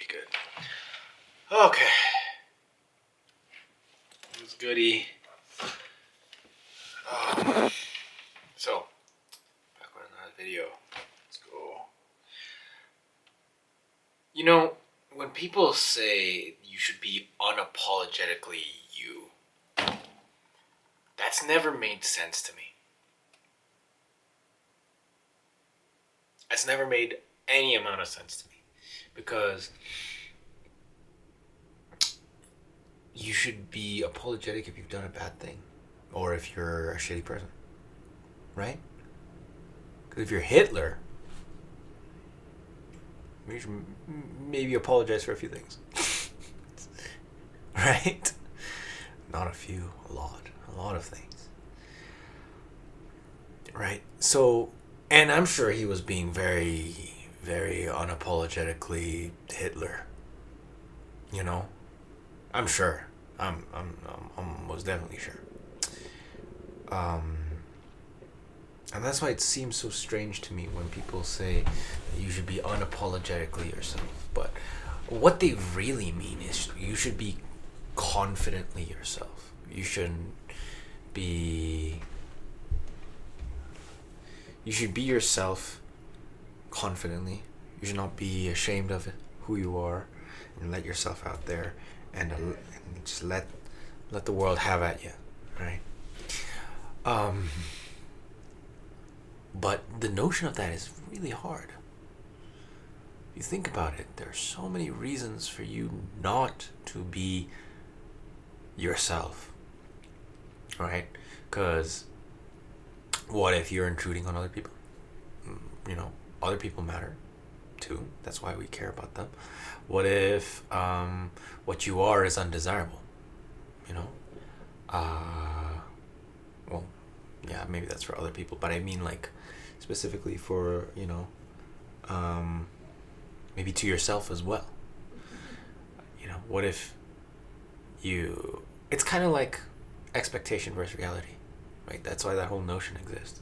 good. Okay. It was goody. So, back on another video. Let's go. You know, when people say you should be unapologetically you, that's never made sense to me. That's never made any amount of sense to me. Because you should be apologetic if you've done a bad thing. Or if you're a shitty person. Right? Because if you're Hitler, you should maybe apologize for a few things. Right? Not a few, a lot. A lot of things. Right? So, and I'm sure he was being very, very unapologetically Hitler. You know? I'm sure. I'm most definitely sure. And that's why it seems so strange to me when people say that you should be unapologetically yourself. But what they really mean is you should be confidently yourself. You shouldn't be... You should be yourself confidently. You should not be ashamed of who you are, and let yourself out there and just let the world have at you, right? But the notion of that is really hard. If you think about it, there are so many reasons for you not to be yourself, right? Because what if you're intruding on other people? You know, other people matter too. That's why we care about them. What if what you are is undesirable? You know? Well, yeah, maybe that's for other people, but I mean like specifically for, you know, maybe to yourself as well. You know, what if you... It's kind of like expectation versus reality, right? That's why that whole notion exists.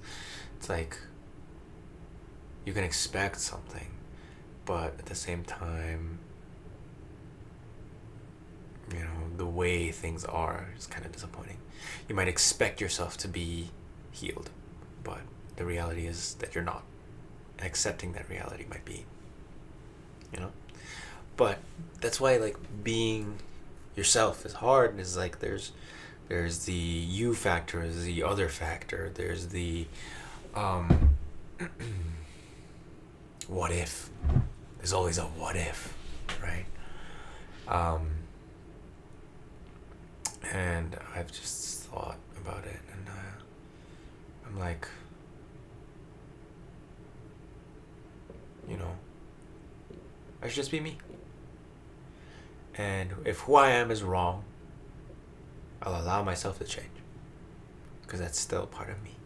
It's like you can expect something, but at the same time, you know, the way things are is kind of disappointing. You might expect yourself to be healed, but the reality is that you're not. And accepting that reality might be, you know? But that's why, like, being yourself is hard. And it's like there's the you factor, there's the other factor, there's the what if. There's always a what if, right? And I've just thought about it, and I'm like, you know, I should just be me. And if who I am is wrong, I'll allow myself to change, because that's still part of me.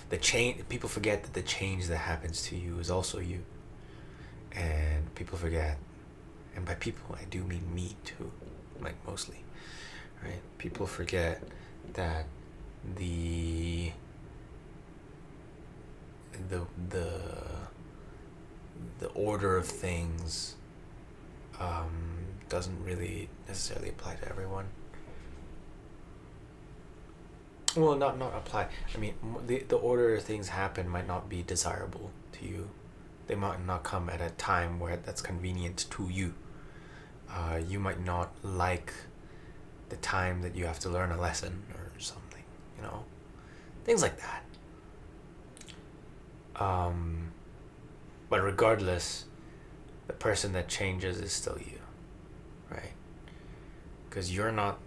The change, people forget that the change that happens to you is also you. And people forget, and by people I do mean me too, like mostly, right? People forget that the order of things doesn't really necessarily apply to everyone. Well, not apply. I mean, the order of things happen might not be desirable to you. They might not come at a time where that's convenient to you. You might not like the time that you have to learn a lesson or something, you know? Things like that. But regardless, the person that changes is still you, right? Because you're not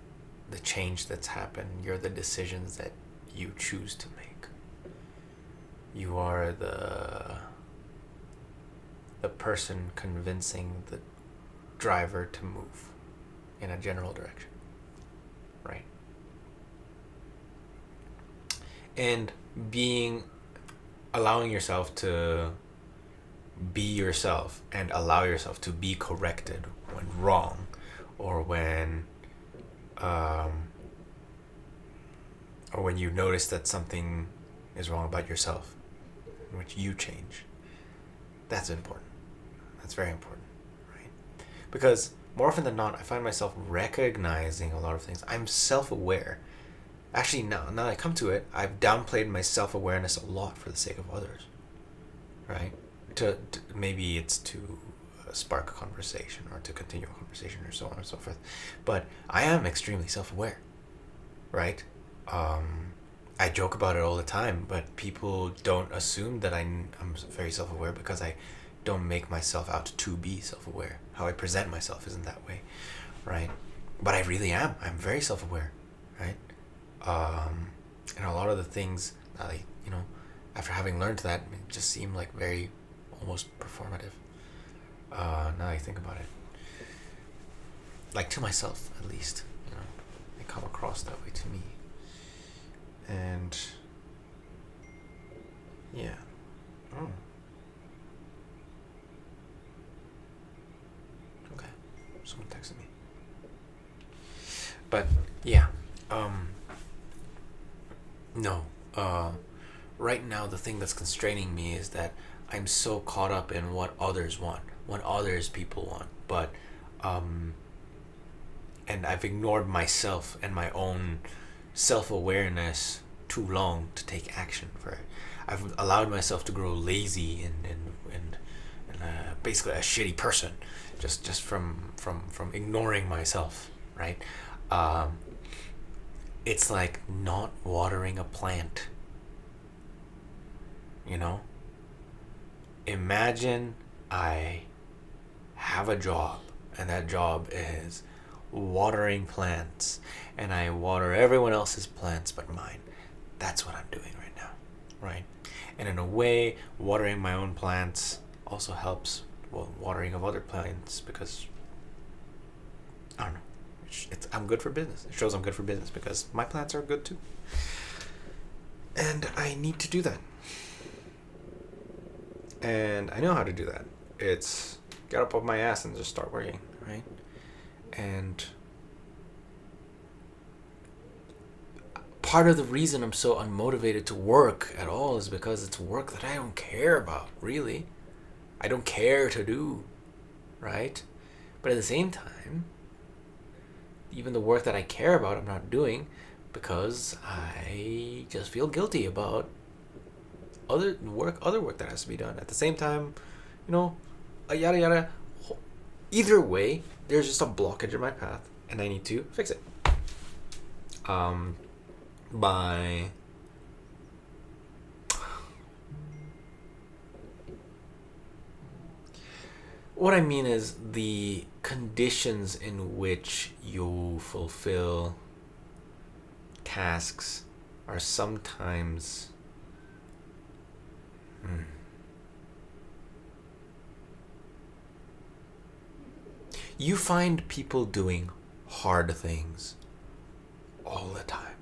the change that's happened. You're the decisions that you choose to make. You are the person convincing the driver to move in a general direction, right? And allowing yourself to be yourself and allow yourself to be corrected when wrong, or when you notice that something is wrong about yourself, in which you change. That's important, That's very important, right? Because more often than not, I find myself recognizing a lot of things. I'm self-aware. Actually, now that I come to it, I've downplayed my self-awareness a lot for the sake of others, right? To maybe it's to spark a conversation or to continue a conversation or so on and so forth. But I am extremely self-aware, right? I joke about it all the time, but people don't assume that I'm very self-aware because I don't make myself out to be self-aware. How I present myself isn't that way, right? But I really am. I'm very self-aware, right? And a lot of the things, after having learned that, it just seemed like very almost performative. Now I think about it, like to myself at least, they come across that way to me. And yeah. Okay. Someone texted me. But yeah. No. Right now the thing that's constraining me is that I'm so caught up in what others want, what others people want, but and I've ignored myself and my own self-awareness too long to take action for it. I've allowed myself to grow lazy and basically a shitty person just from ignoring myself, right? It's like not watering a plant. Imagine I have a job, and that job is watering plants, and I water everyone else's plants but mine. That's what I'm doing right now, right? And in a way, watering my own plants also helps watering of other plants, because I don't know, I'm good for business. It shows I'm good for business because my plants are good too, and I need to do that. And I know how to do that. It's get up off my ass and just start working, right? And part of the reason I'm so unmotivated to work at all is because it's work that I don't care about, really. I don't care to do, right? But at the same time, even the work that I care about, I'm not doing because I just feel guilty about other work that has to be done. At the same time, yada yada. Either way, there's just a blockage in my path, and I need to fix it. By what I mean is the conditions in which you fulfill tasks are sometimes you find people doing hard things all the time.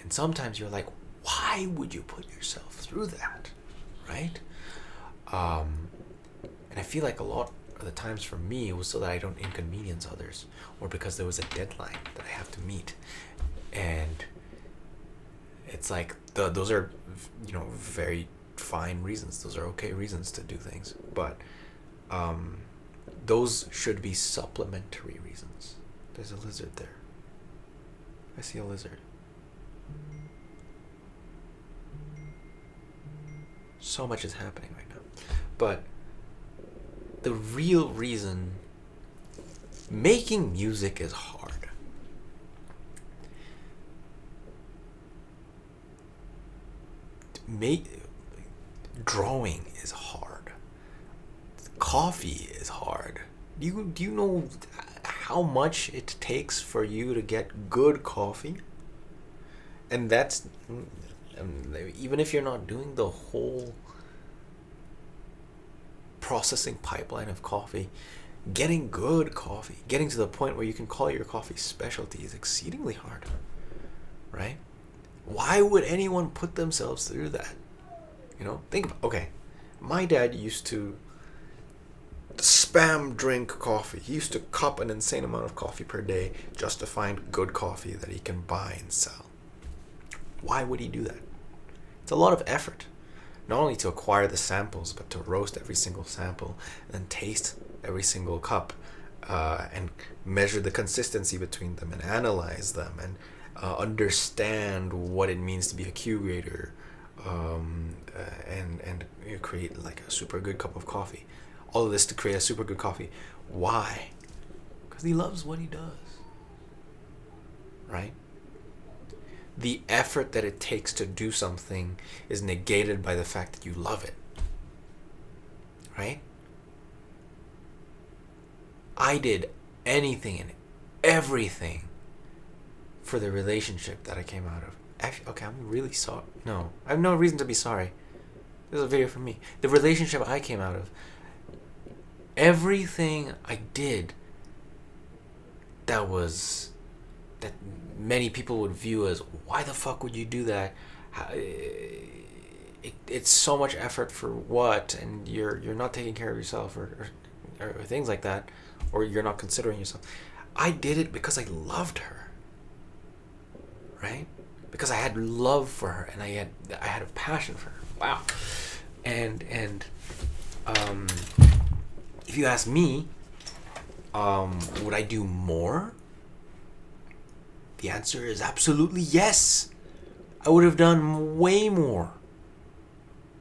And sometimes you're like, why would you put yourself through that? Right? And I feel like a lot of the times for me it was so that I don't inconvenience others, or because there was a deadline that I have to meet. And it's like those are very fine reasons. Those are okay reasons to do things, but those should be supplementary reasons. There's a lizard there. I see a lizard. So much is happening right now. But the real reason making music is hard. Drawing is hard. Coffee is hard. Do you know how much it takes for you to get good coffee? And that's even if you're not doing the whole processing pipeline of coffee, getting good coffee, getting to the point where you can call your coffee specialty is exceedingly hard, right? Why would anyone put themselves through that? Think about, okay, my dad used to spam drink coffee. He used to cup an insane amount of coffee per day just to find good coffee that he can buy and sell. Why would he do that? It's a lot of effort, not only to acquire the samples, but to roast every single sample and taste every single cup, and measure the consistency between them and analyze them and understand what it means to be a Q grader, and create like a super good cup of coffee. All of this to create a super good coffee. Why? Because he loves what he does, right? The effort that it takes to do something is negated by the fact that you love it, right? I did anything and everything for the relationship that I came out of. Actually, okay, I'm really sorry. No, I have no reason to be sorry. This is a video for me. The relationship I came out of, everything I did that many people would view as, why the fuck would you do that? It's so much effort for what? And you're not taking care of yourself, or things like that, or you're not considering yourself. I did it because I loved her, right? Because I had love for her, and I had a passion for her. Wow. And if you ask me, would I do more? The answer is absolutely yes. I would have done way more.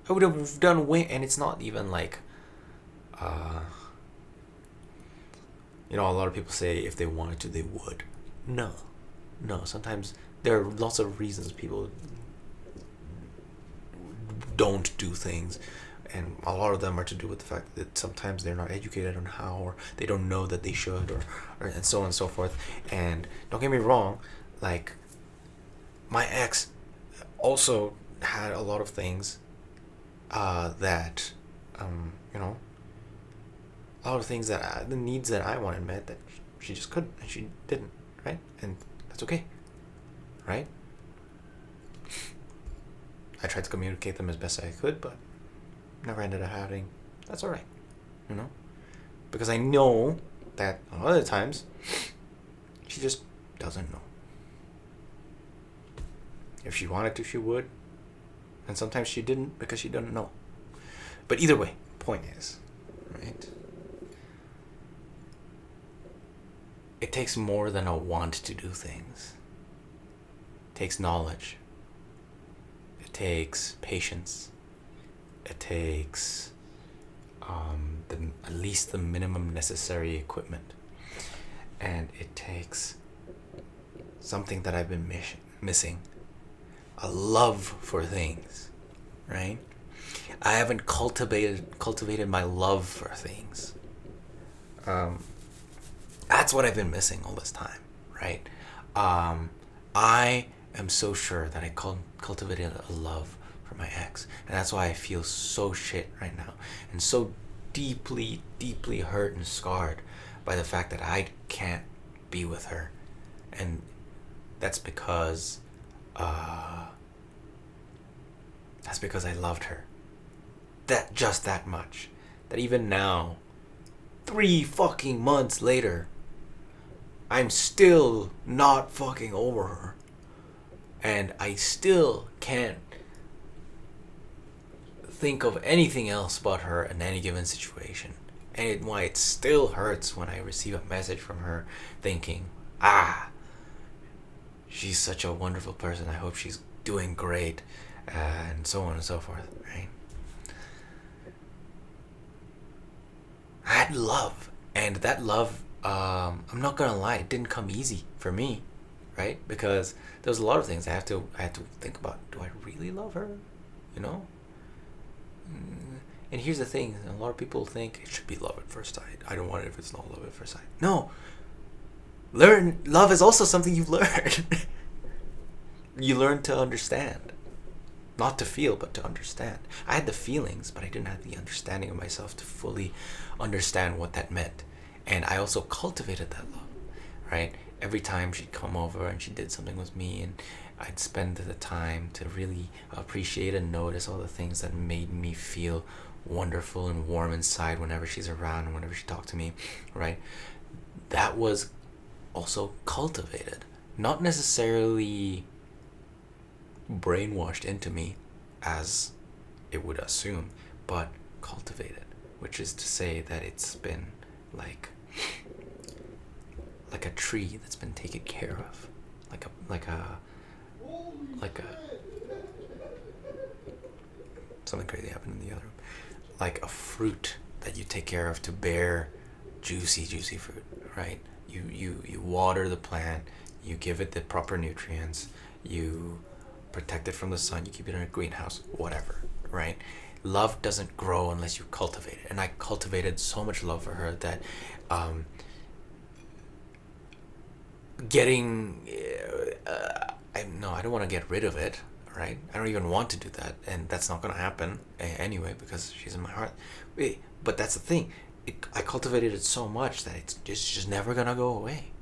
I would have done way, and it's not even like, a lot of people say if they wanted to, they would. No. Sometimes there are lots of reasons people don't do things, and a lot of them are to do with the fact that sometimes they're not educated on how, or they don't know that they should, or and so on and so forth. And don't get me wrong, like, my ex also had a lot of things that a lot of things that the needs that I wanted met that she just couldn't, and she didn't, right? And that's okay, right? I tried to communicate them as best I could, but never ended up having. That's all right, because I know that a lot of the times she just doesn't know. If she wanted to, she would, and sometimes she didn't because she doesn't know. But either way, point is, right? It takes more than a want to do things. It takes knowledge. It takes patience. It takes at least the minimum necessary equipment. And it takes something that I've been missing. A love for things, right? I haven't cultivated my love for things. That's what I've been missing all this time, right? I am so sure that I cultivated a love for my ex, and that's why I feel so shit right now, and so deeply, deeply hurt and scarred by the fact that I can't be with her, and that's because I loved her that much, that even now, 3 fucking months later, I'm still not fucking over her. And I still can't think of anything else but her in any given situation. And why it still hurts when I receive a message from her thinking, she's such a wonderful person, I hope she's doing great, and so on and so forth, right? I had love, and that love, I'm not gonna lie, it didn't come easy for me, right? Because there was a lot of things I had to think about. Do I really love her? And here's the thing: a lot of people think it should be love at first sight. I don't want it if it's not love at first sight. No, love is also something you learn. You learn to understand, not to feel, but to understand. I had the feelings, but I didn't have the understanding of myself to fully understand what that meant. And I also cultivated that love, right? Every time she'd come over and she did something with me, and I'd spend the time to really appreciate and notice all the things that made me feel wonderful and warm inside whenever she's around and whenever she talked to me, right? That was also cultivated, not necessarily brainwashed into me as it would assume, but cultivated, which is to say that it's been like a tree that's been taken care of, like a something crazy happened in the other room, like a fruit that you take care of to bear juicy fruit, right? You water the plant, you give it the proper nutrients, you protect it from the sun, you keep it in a greenhouse, whatever, right? Love doesn't grow unless you cultivate it, and I cultivated so much love for her that getting I don't want to get rid of it, right? I don't even want to do that, and that's not going to happen anyway because she's in my heart. But that's the thing, I cultivated it so much that it's just never going to go away,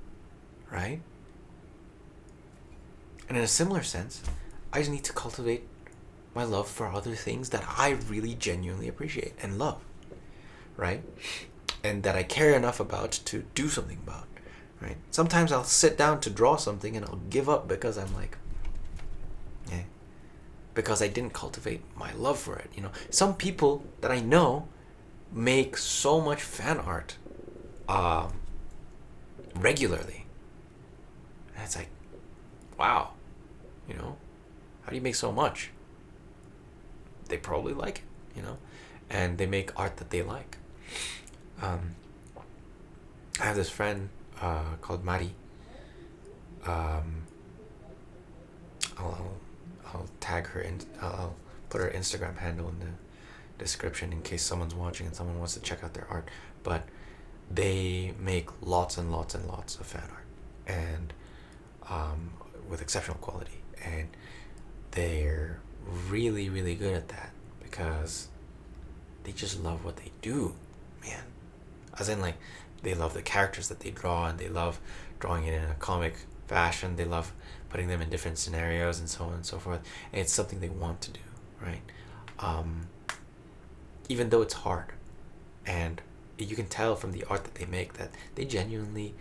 right? And in a similar sense, I just need to cultivate my love for other things that I really genuinely appreciate and love, right? And that I care enough about to do something about, right? Sometimes I'll sit down to draw something and I'll give up because I'm like, because I didn't cultivate my love for it. Some people that I know make so much fan art regularly, and it's like, wow, how do you make so much? They probably like it, and they make art that they like. I have this friend called Mari. I'll tag her and I'll put her Instagram handle in the description in case someone's watching and someone wants to check out their art. But they make lots and lots and lots of fan art, and with exceptional quality, and they're really, really good at that because they just love what they do, man. As in, like, they love the characters that they draw, and they love drawing it in a comic fashion. They love putting them in different scenarios and so on and so forth. And it's something they want to do, right? Even though it's hard, and you can tell from the art that they make that they genuinely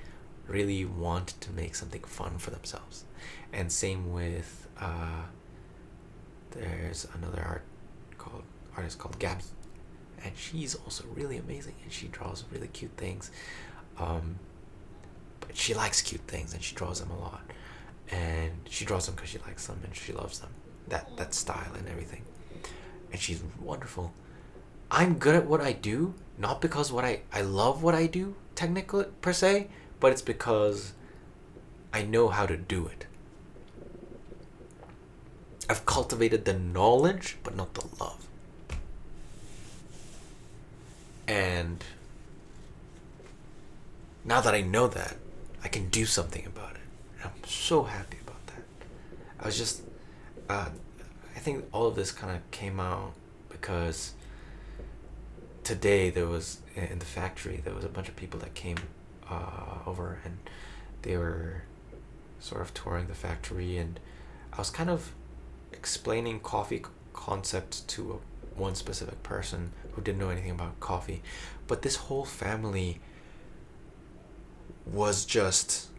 really want to make something fun for themselves. And same with there's another artist called Gabby, and she's also really amazing, and she draws really cute things. But she likes cute things, and she draws them a lot, and she draws them because she likes them and she loves them, that style and everything. And she's wonderful. I'm good at what I do, not because I love what I do technically per se, but it's because I know how to do it. I've cultivated the knowledge, but not the love. And now that I know that, I can do something about it. And I'm so happy about that. I was just, I think all of this kind of came out because today there was, in the factory, there was a bunch of people that came over, and they were sort of touring the factory, and I was kind of explaining coffee concepts to one specific person who didn't know anything about coffee. But this whole family was just,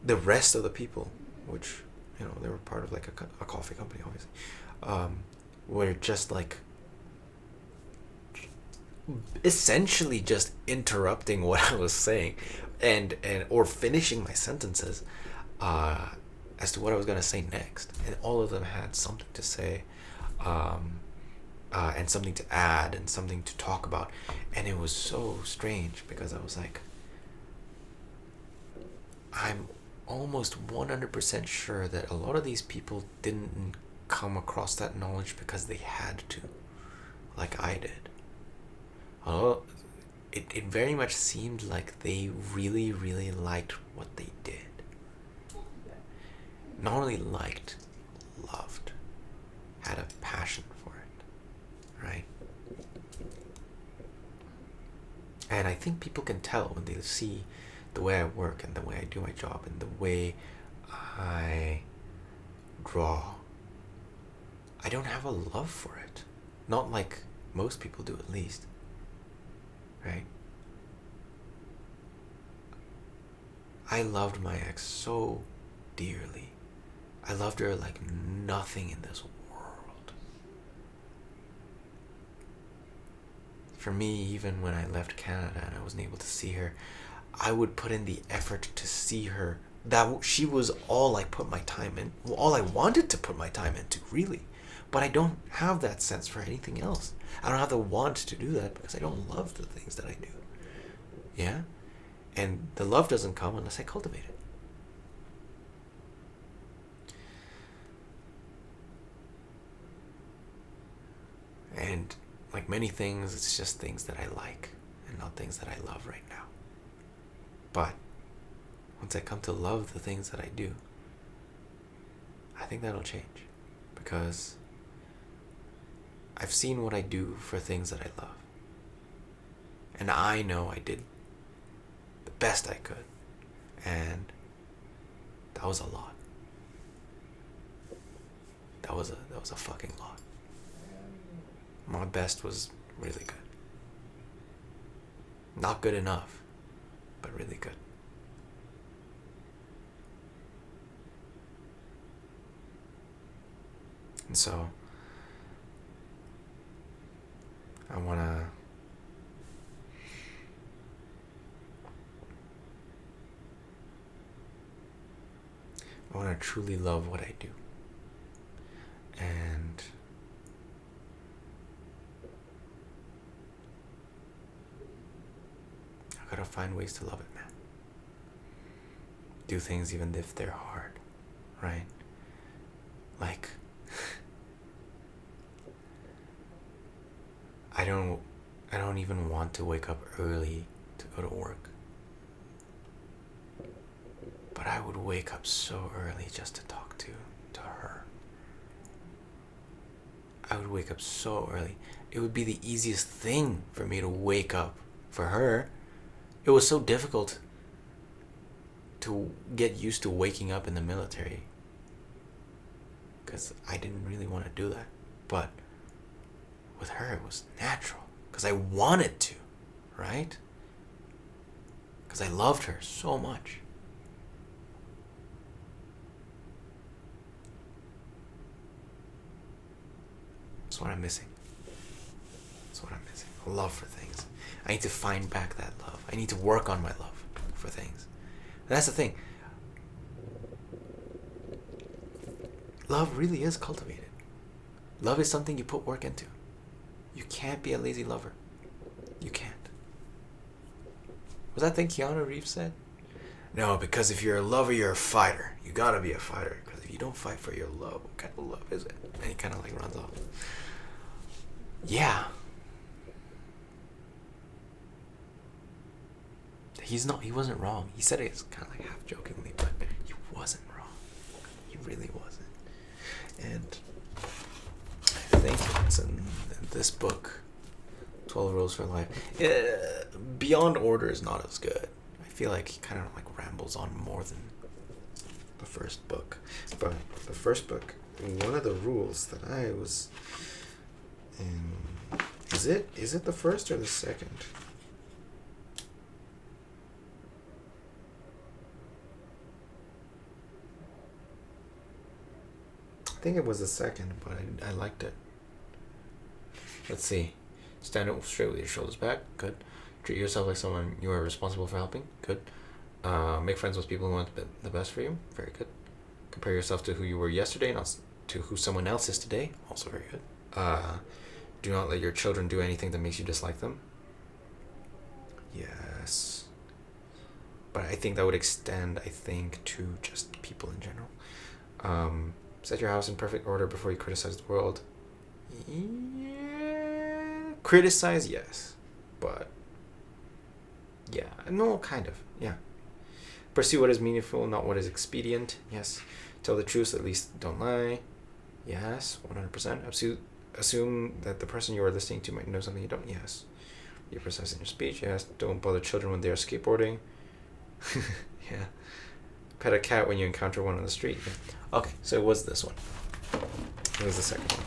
the rest of the people, which, they were part of like a coffee company, obviously, were just like essentially just interrupting what I was saying and or finishing my sentences as to what I was going to say next. And all of them had something to say, and something to add and something to talk about. And it was so strange because I was like, I'm almost 100% sure that a lot of these people didn't come across that knowledge because they had to, like I did. It very much seemed like they really, really liked what they did. Not only liked, loved, had a passion for it, right? And I think people can tell when they see the way I work and the way I do my job and the way I draw. I don't have a love for it. Not like most people do, at least. Right? I loved my ex so dearly. I loved her like nothing in this world. For me, even when I left Canada and I wasn't able to see her, I would put in the effort to see her. That she was all I put my time in, all I wanted to put my time into, really. But I don't have that sense for anything else. I don't have the want to do that because I don't love the things that I do. Yeah? And the love doesn't come unless I cultivate it. And like many things, it's just things that I like and not things that I love right now. But once I come to love the things that I do, I think that'll change. Because I've seen what I do for things that I love. And I know I did the best I could. And that was a lot. That was a fucking lot. My best was really good. Not good enough, but really good. And so, I want to truly love what I do. And I gotta find ways to love it, man. Do things even if they're hard, right? Like, I don't even want to wake up early to go to work. But I would wake up so early just to talk to her. I would wake up so early. It would be the easiest thing for me to wake up for her. It was so difficult to get used to waking up in the military because I didn't really want to do that. But with her, it was natural because I wanted to, right? Because I loved her so much. That's what I'm missing. That's what I'm missing. A love for things. I need to find back that love. I need to work on my love for things. And that's the thing. Love really is cultivated. Love is something you put work into. You can't be a lazy lover. You can't. Was that thing Keanu Reeves said? No, because if you're a lover, you're a fighter. You gotta be a fighter. Because if you don't fight for your love, what kind of love is it? And he kind of like runs off. Yeah. He wasn't wrong. He said it kind of like half jokingly, but he wasn't wrong. He really wasn't. And I think it's in this book, 12 Rules for Life. Beyond Order is not as good. I feel like he kind of like rambles on more than the first book. But the first book, one of the rules that I was in, is it the first or the second? I think it was the second, but I liked it. Let's see. Stand up straight with your shoulders back. Good. Treat yourself like someone you are responsible for helping. Good. Make friends with people who want the best for you. Very good. Compare yourself to who you were yesterday, not to who someone else is today. Also very good. Do not let your children do anything that makes you dislike them. Yes. But I think that would extend, to just people in general. Set your house in perfect order before you criticize the world. Yeah. Criticize, yes. But, yeah. No, kind of. Yeah. Pursue what is meaningful, not what is expedient. Yes. Tell the truth, at least don't lie. Yes. 100%. Assume that the person you are listening to might know something you don't. Yes. Be precise in your speech. Yes. Don't bother children when they are skateboarding. Yeah. Pet a cat when you encounter one on the street. Yeah. Okay, so it was this one. It was the second one.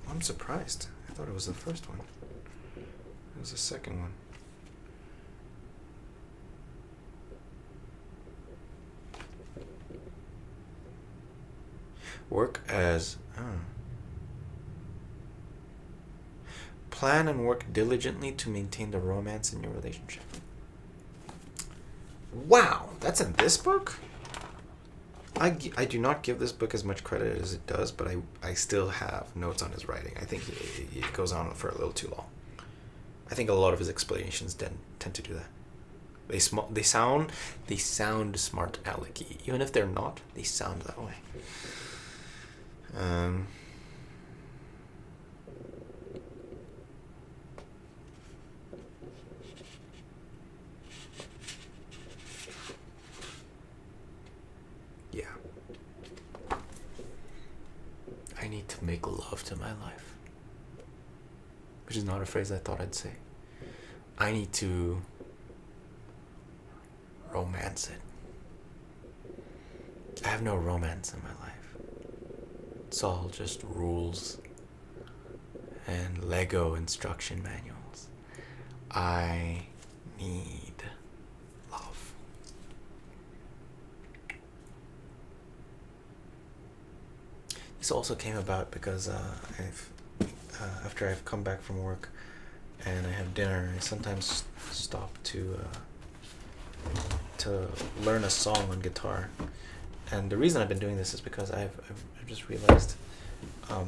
I'm surprised. I thought it was the first one. It was the second one. Work as... Plan and work diligently to maintain the romance in your relationship. Wow, that's in this book? I do not give this book as much credit as it does, but I still have notes on his writing. I think it goes on for a little too long. I think a lot of his explanations tend to do that. They sound smart alecky. Even if they're not, they sound that way. Yeah. I need to make love to my life. Which is not a phrase I thought I'd say. I need to romance it. I have no romance in my life. It's all just rules and Lego instruction manuals. I need love. This also came about because after I've come back from work and I have dinner, I sometimes stop to learn a song on guitar. And the reason I've been doing this is because I've just realized a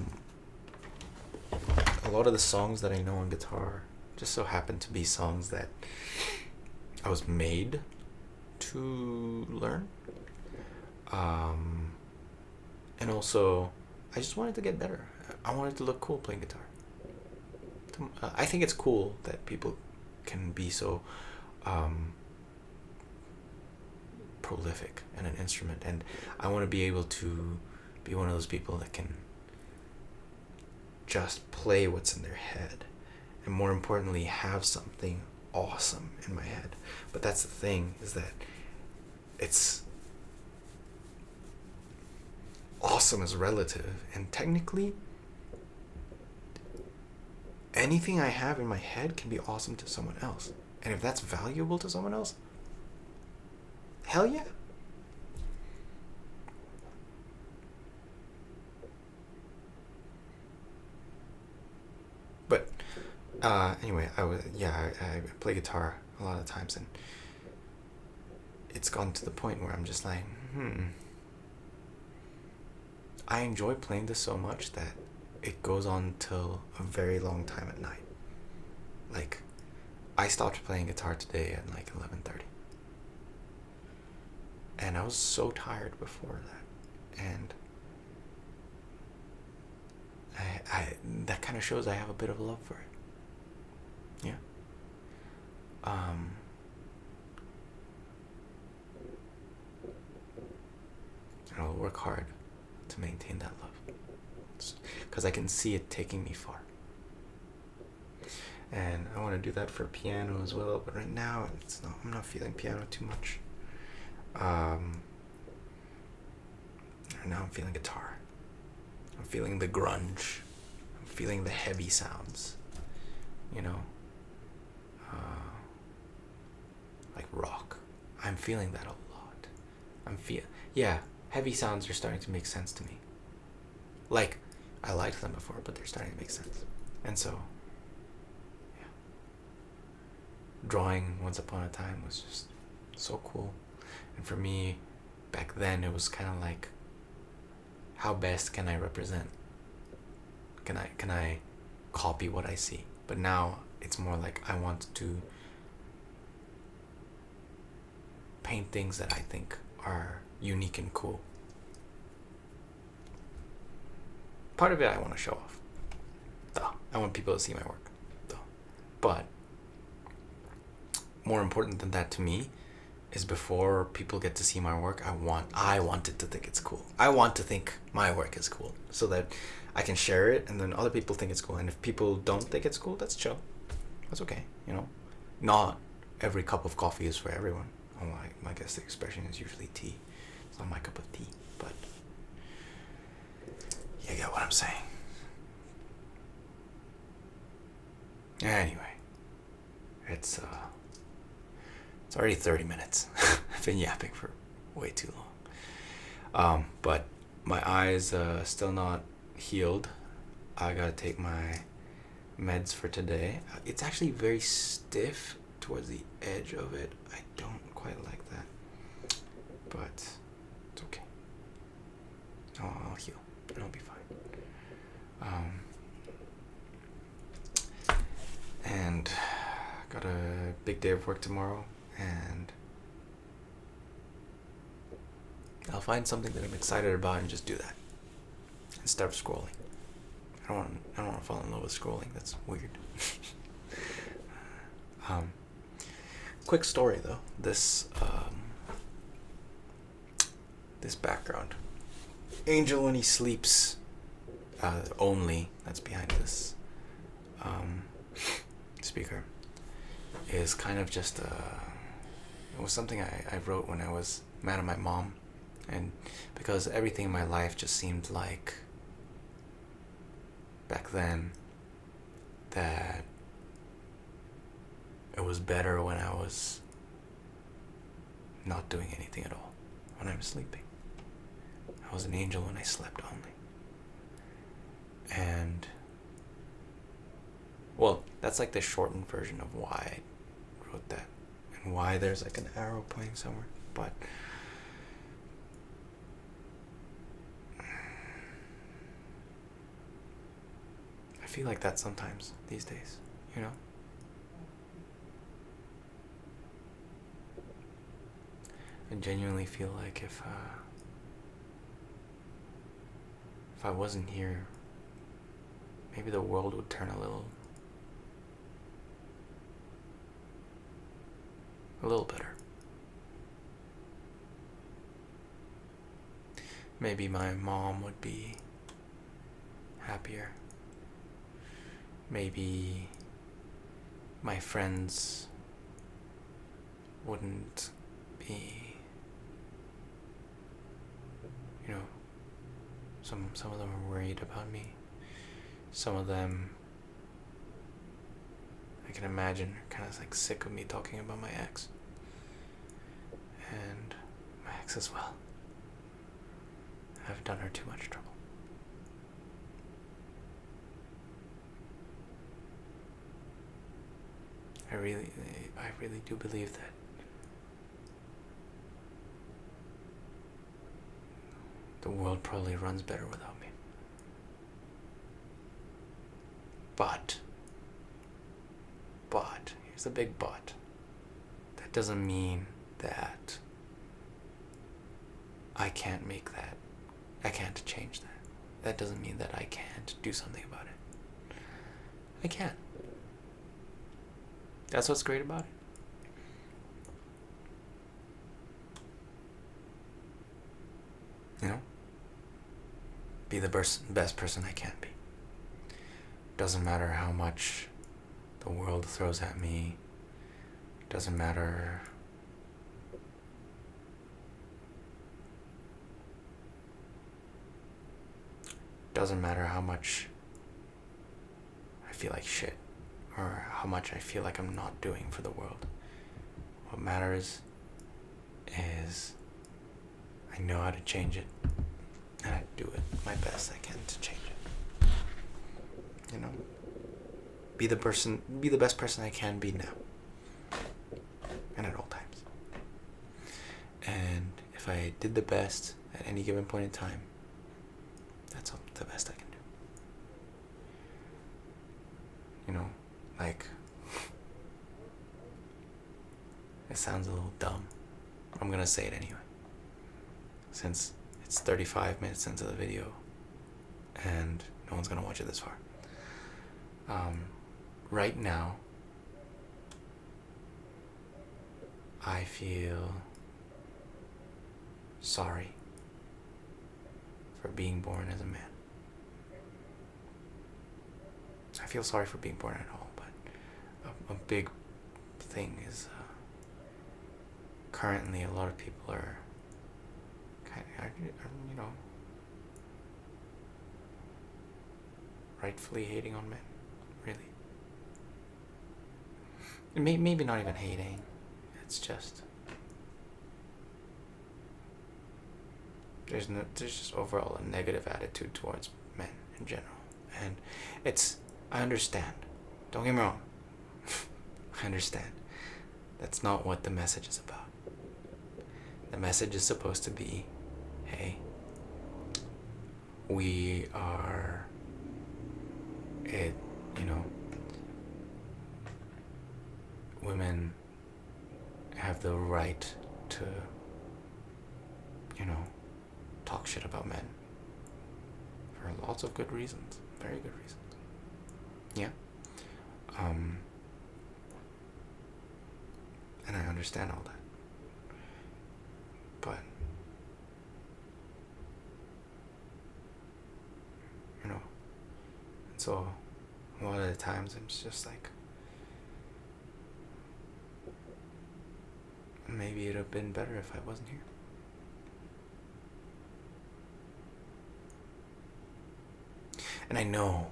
lot of the songs that I know on guitar just so happen to be songs that I was made to learn. And also, I just wanted to get better. I wanted to look cool playing guitar. I think it's cool that people can be so prolific in an instrument, and I want to be able to be one of those people that can just play what's in their head, and more importantly, have something awesome in my head. But that's the thing, is that it's awesome is relative, and technically anything I have in my head can be awesome to someone else. And if that's valuable to someone else, hell yeah. But anyway, I play guitar a lot of times, and it's gone to the point where I'm just like, I enjoy playing this so much that it goes on till a very long time at night. Like, I stopped playing guitar today at like 11:30. And I was so tired before that. And I that kind of shows I have a bit of love for it. Yeah. And I'll work hard to maintain that love, because I can see it taking me far. And I want to do that for piano as well, but right now I'm not feeling piano too much. Right now I'm feeling guitar. I'm feeling the grunge. I'm feeling the heavy sounds. Like rock. I'm feeling that a lot. Heavy sounds are starting to make sense to me. Like, I liked them before, but they're starting to make sense. And so, yeah. Drawing once upon a time was just so cool. And for me, back then, it was kind of like, how best can I represent? Can I copy what I see? But now, it's more like I want to paint things that I think are unique and cool. Part of it I want to show off. Duh. I want people to see my work. Duh. But more important than that to me is, before people get to see my work, I want it to think it's cool. I want to think my work is cool, so that I can share it, and then other people think it's cool. And if people don't think it's cool, that's chill. That's okay, Not every cup of coffee is for everyone. I guess the expression is usually tea. It's not my cup of tea, but you get what I'm saying. Anyway, it's already 30 minutes. I've been yapping for way too long. But my eyes still not healed. I gotta take my meds for today. It's actually very stiff towards the edge of it. I don't quite like that, but it's okay. I'll heal and I'll be fine. And got a big day of work tomorrow, and I'll find something that I'm excited about and just do that instead of scrolling. I don't want to fall in love with scrolling. That's weird. Quick story though. This background. Angel when he sleeps. Only that's behind this speaker is kind of just it was something I wrote when I was mad at my mom, and because everything in my life just seemed like back then that it was better when I was not doing anything at all, when I was sleeping. I was an angel when I slept only. And well, that's like the shortened version of why I wrote that and why there's like an arrow pointing somewhere. But I feel like that sometimes these days, you know? I genuinely feel like if I wasn't here, maybe the world would turn a little better. Maybe my mom would be happier. Maybe my friends wouldn't be, you know, some of them are worried about me. Some of them, I can imagine, are kind of like sick of me talking about my ex. And my ex as well. I've done her too much trouble. I really do believe that the world probably runs better without me. But, here's the big but. That doesn't mean that I can't make that. I can't change that. That doesn't mean that I can't do something about it. I can. That's what's great about it. You know? Be the best person I can be. Doesn't matter how much the world throws at me. Doesn't matter how much I feel like shit, or how much I feel like I'm not doing for the world. What matters is I know how to change it, and I do it my best I can to change it. You know? Be the best person I can be now. And at all times. And if I did the best at any given point in time, that's the best I can do. You know, like, it sounds a little dumb. I'm gonna say it anyway. Since it's 35 minutes into the video and no one's gonna watch it this far. Right now, I feel sorry for being born as a man. I feel sorry for being born at all, but a big thing is currently a lot of people are you know, rightfully hating on men, really. Maybe not even hating, it's just there's just overall a negative attitude towards men in general, and I understand. Don't get me wrong. I understand. That's not what the message is about. The message is supposed to be, hey, we are, women have the right to, talk shit about men. For lots of good reasons. Very good reasons. Yeah. And I understand all that. But, so a lot of the times I'm just like, maybe it'd have been better if I wasn't here. And I know,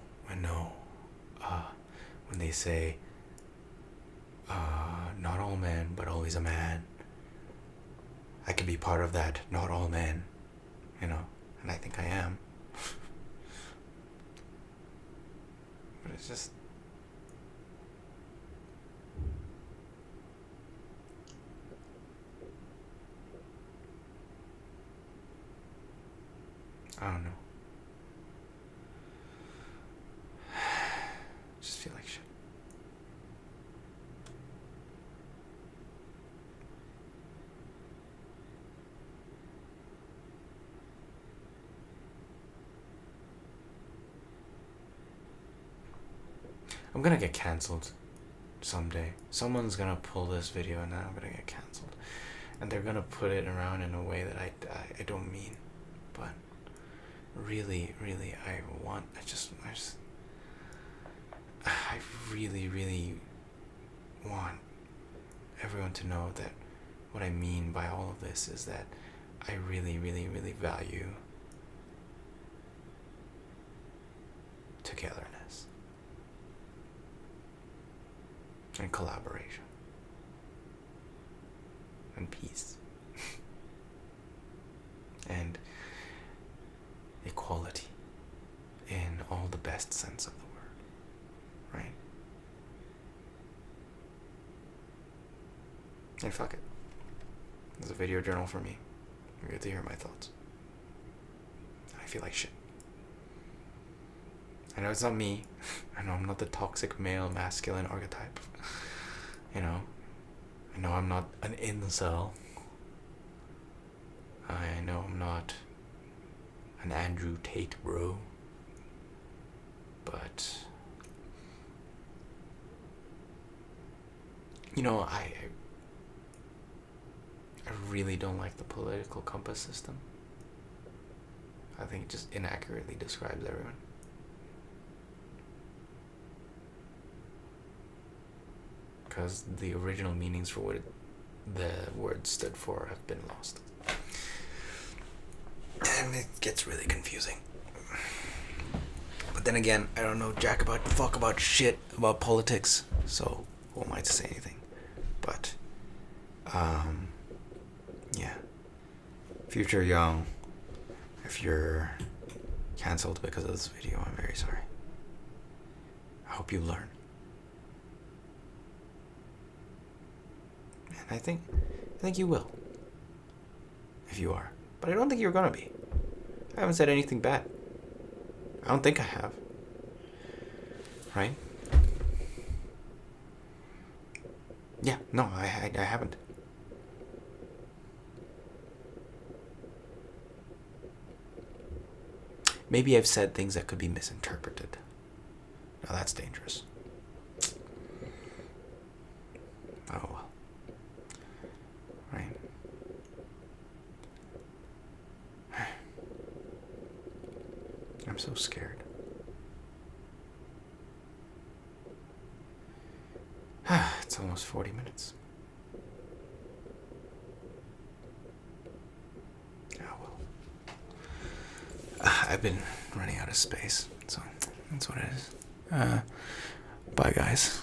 when they say, not all men, but always a man, I can be part of that, not all men, and I think I am. But it's just, I don't know. Just feel like shit. I'm gonna get cancelled someday. Someone's gonna pull this video and then I'm gonna get cancelled. And they're gonna put it around in a way that I don't mean. But really, I really, really want everyone to know that what I mean by all of this is that I really, really, really value togetherness and collaboration and peace and equality in all the best sense of the word, right? And fuck it. It's a video journal for me. You get to hear my thoughts. I feel like shit. I know it's not me. I know I'm not the toxic male masculine archetype. I know I'm not an incel. I know I'm not an Andrew Tate bro. But I really don't like the political compass system. I think it just inaccurately describes everyone. Because the original meanings for what the word stood for have been lost. And it gets really confusing. But then again, I don't know jack about fuck about shit about politics, so who am I to say anything? But yeah. Future Young, if you're cancelled because of this video, I'm very sorry. I hope you learn. And I think you will. If you are. But I don't think you're gonna be. I haven't said anything bad. I don't think I have. Right? Yeah, no, I haven't. Maybe I've said things that could be misinterpreted. Now that's dangerous. Oh well. Right. I'm so scared. It's almost 40 minutes. Oh well. I've been running out of space, so that's what it is. Bye guys.